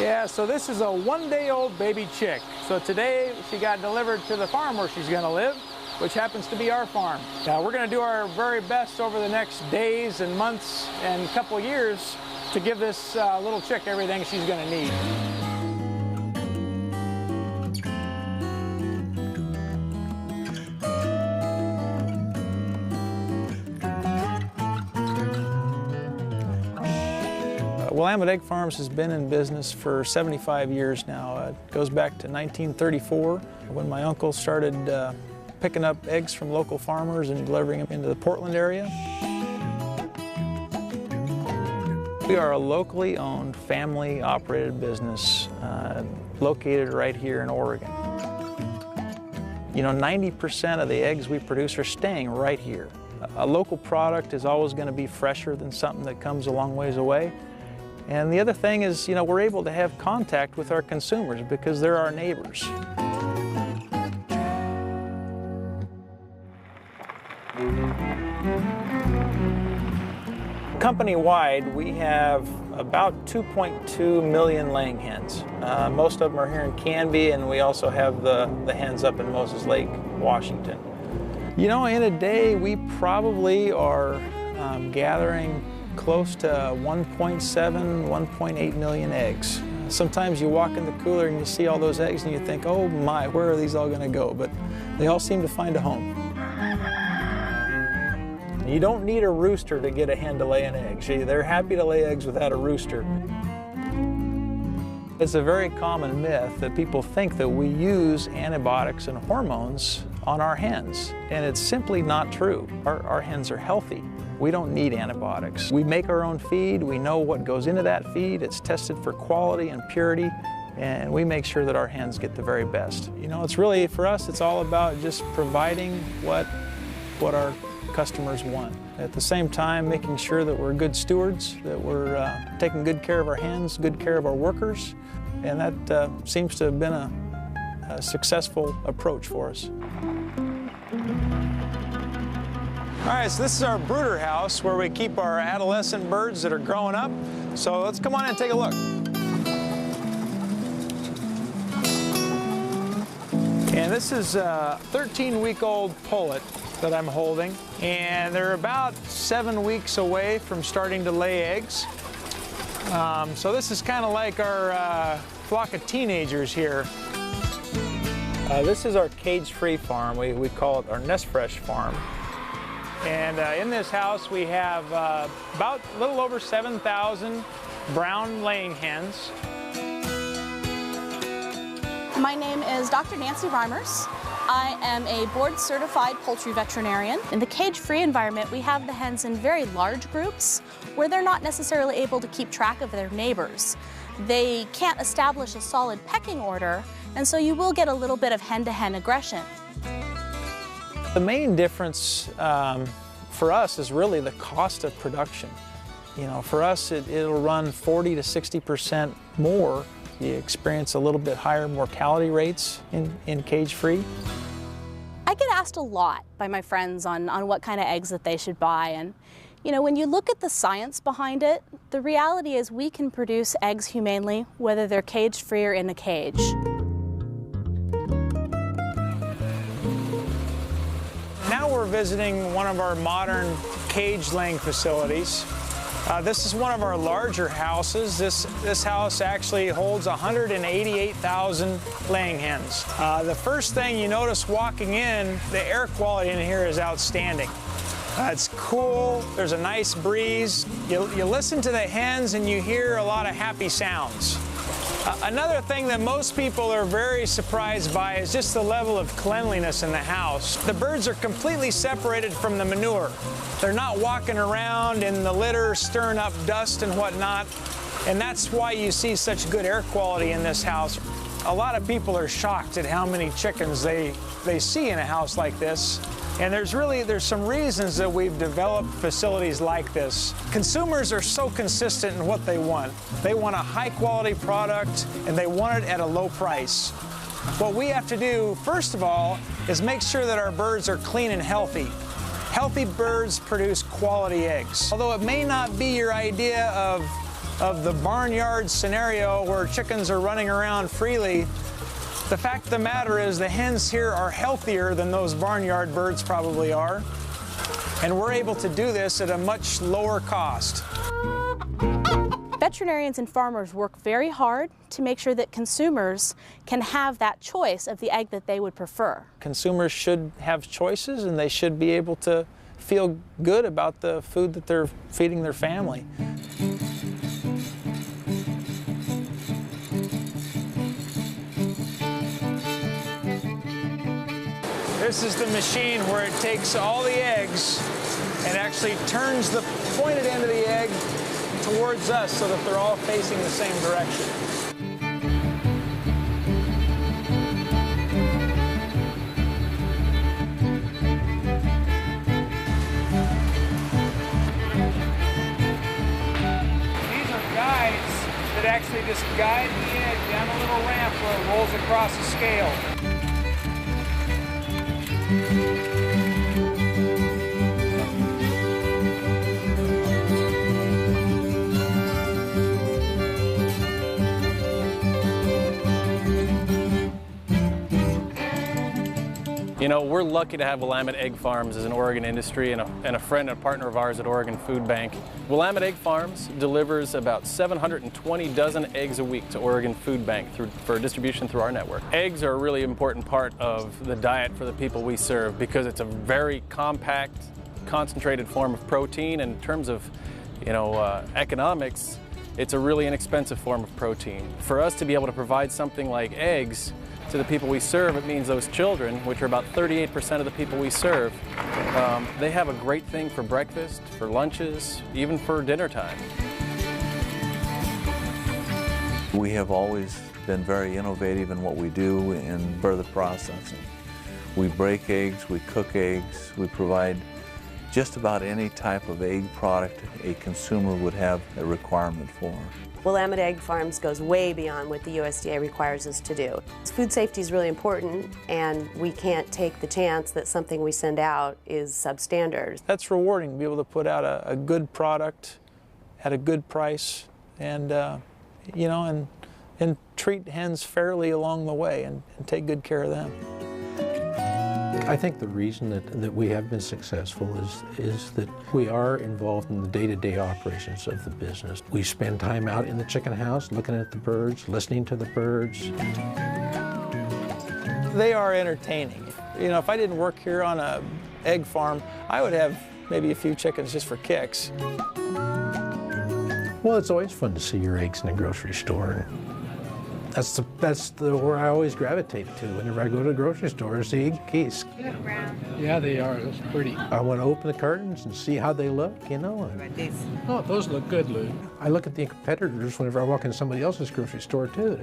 Yeah, so this is a one-day-old baby chick. So today she got delivered to the farm where she's going to live, which happens to be our farm. Now we're going to do our very best over the next days and months and couple years to give this little chick everything she's going to need. Willamette Egg Farms has been in business for 75 years now. It goes back to 1934 when my uncle started picking up eggs from local farmers and delivering them into the Portland area. We are a locally owned, family-operated business located right here in Oregon. You know, 90% of the eggs we produce are staying right here. A local product is always going to be fresher than something that comes a long ways away. And the other thing is, you know, we're able to have contact with our consumers because they're our neighbors. Company-wide, we have about 2.2 million laying hens. Most of them are here in Canby, and we also have the hens up in Moses Lake, Washington. You know, in a day, we probably are gathering close to 1.7, 1.8 million eggs. Sometimes you walk in the cooler and you see all those eggs and you think, oh my, where are these all going to go? But they all seem to find a home. You don't need a rooster to get a hen to lay an egg. They're happy to lay eggs without a rooster. It's a very common myth that people think that we use antibiotics and hormones on our hens, and it's simply not true. Our hens are healthy. We don't need antibiotics. We make our own feed. We know what goes into that feed. It's tested for quality and purity, and we make sure that our hens get the very best. You know, it's really, for us, it's all about just providing what our customers want. At the same time, making sure that we're good stewards, that we're taking good care of our hens, good care of our workers, and that seems to have been a successful approach for us. All right, so this is our brooder house where we keep our adolescent birds that are growing up. So let's come on in and take a look. And this is a 13-week-old pullet that I'm holding, and they're about 7 weeks away from starting to lay eggs. So this is kind of like our flock of teenagers here. This is our cage-free farm. We call it our Nest Fresh farm. And in this house we have about a little over 7,000 brown laying hens. My name is Dr. Nancy Reimers. I am a board-certified poultry veterinarian. In the cage-free environment, we have the hens in very large groups where they're not necessarily able to keep track of their neighbors. They can't establish a solid pecking order, and so you will get a little bit of hen-to-hen aggression. The main difference for us is really the cost of production. You know, for us, it'll run 40 to 60% more. You experience a little bit higher mortality rates in cage-free. I get asked a lot by my friends on what kind of eggs that they should buy, and you know, when you look at the science behind it, the reality is we can produce eggs humanely whether they're cage-free or in a cage. Now we're visiting one of our modern cage laying facilities. This is one of our larger houses. This house actually holds 188,000 laying hens. The first thing you notice walking in, the air quality in here is outstanding. It's cool, there's a nice breeze. You listen to the hens and you hear a lot of happy sounds. Another thing that most people are very surprised by is just the level of cleanliness in the house. The birds are completely separated from the manure. They're not walking around in the litter, stirring up dust and whatnot, and that's why you see such good air quality in this house. A lot of people are shocked at how many chickens they see in a house like this. And there's some reasons that we've developed facilities like this. Consumers are so consistent in what they want. They want a high quality product and they want it at a low price. What we have to do, first of all, is make sure that our birds are clean and healthy. Healthy birds produce quality eggs. Although it may not be your idea of of the barnyard scenario where chickens are running around freely, the fact of the matter is the hens here are healthier than those barnyard birds probably are. And we're able to do this at a much lower cost. Veterinarians and farmers work very hard to make sure that consumers can have that choice of the egg that they would prefer. Consumers should have choices, and they should be able to feel good about the food that they're feeding their family. This is the machine where it takes all the eggs and actually turns the pointed end of the egg towards us so that they're all facing the same direction. These are guides that actually just guide the egg down a little ramp where it rolls across a scale. You know, we're lucky to have Willamette Egg Farms as an Oregon industry and a friend and partner of ours at Oregon Food Bank. Willamette Egg Farms delivers about 720 dozen eggs a week to Oregon Food Bank for distribution through our network. Eggs are a really important part of the diet for the people we serve because it's a very compact, concentrated form of protein. And in terms of, economics, it's a really inexpensive form of protein. For us to be able to provide something like eggs to the people we serve, it means those children, which are about 38% of the people we serve, they have a great thing for breakfast, for lunches, even for dinner time. We have always been very innovative in what we do in further processing. We break eggs, we cook eggs, we provide just about any type of egg product a consumer would have a requirement for. Willamette Egg Farms goes way beyond what the USDA requires us to do. Food safety is really important, and we can't take the chance that something we send out is substandard. That's rewarding to be able to put out a good product at a good price, and and treat hens fairly along the way and take good care of them. I think the reason that we have been successful is that we are involved in the day-to-day operations of the business. We spend time out in the chicken house looking at the birds, listening to the birds. They are entertaining. If I didn't work here on an egg farm, I would have maybe a few chickens just for kicks. Well, it's always fun to see your eggs in a grocery store. That's where I always gravitate to whenever I go to the grocery store is the egg case. Yeah, they are. That's pretty. I want to open the cartons and see how they look, Oh, those look good, Lou. I look at the competitors whenever I walk into somebody else's grocery store, too.